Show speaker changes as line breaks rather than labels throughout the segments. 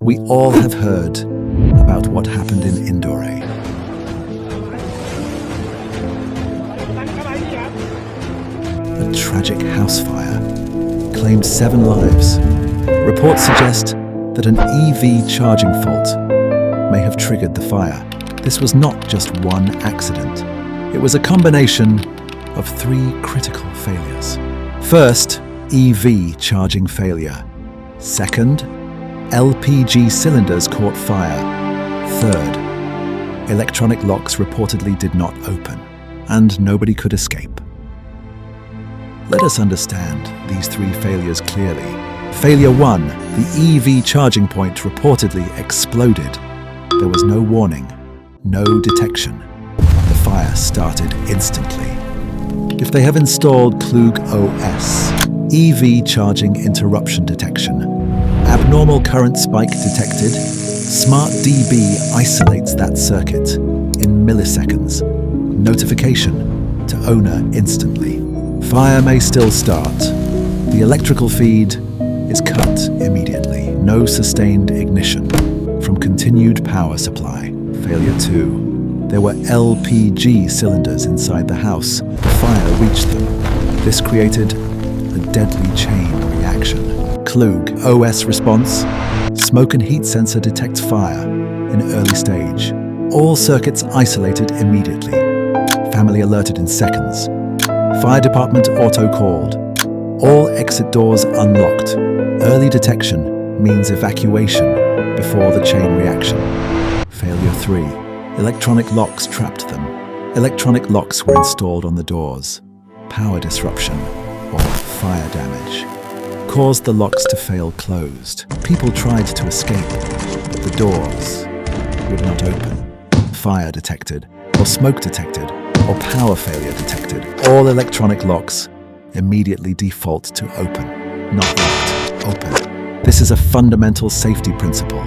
We all have heard about what happened in Indore. A tragic house fire claimed 7 lives. Reports suggest that an EV charging fault may have triggered the fire. This was not just one accident. It was a combination of 3 critical failures. First, EV charging failure. Second, LPG cylinders caught fire. Third, electronic locks reportedly did not open, and nobody could escape. Let us understand these 3 failures clearly. Failure 1, the EV charging point reportedly exploded. There was no warning, no detection. The fire started instantly. If they have installed Klug OS, EV charging interruption detection, abnormal current spike detected, Smart DB isolates that circuit in milliseconds. Notification to owner instantly. Fire may still start. The electrical feed is cut immediately. No sustained ignition from continued power supply. Failure 2. There were LPG cylinders inside the house. The fire reached them. This created a deadly chain reaction. Klug OS response. Smoke and heat sensor detects fire in early stage. All circuits isolated immediately. Family alerted in seconds. Fire department auto-called. All exit doors unlocked. Early detection means evacuation before the chain reaction. Failure 3. Electronic locks trapped them. Electronic locks were installed on the doors. Power disruption or fire damage caused the locks to fail closed. People tried to escape, but the doors would not open. Fire detected, or smoke detected, or power failure detected. All electronic locks immediately default to open, not locked, open. This is a fundamental safety principle.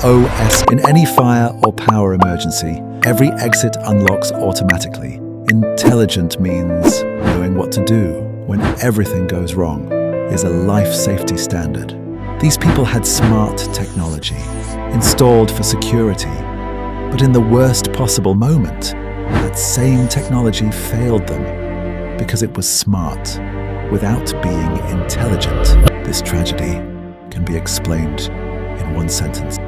OS. In any fire or power emergency, every exit unlocks automatically. Intelligent means knowing what to do when everything goes wrong is a life safety standard. These people had smart technology installed for security, but in the worst possible moment, that same technology failed them because it was smart without being intelligent. This tragedy can be explained in one sentence.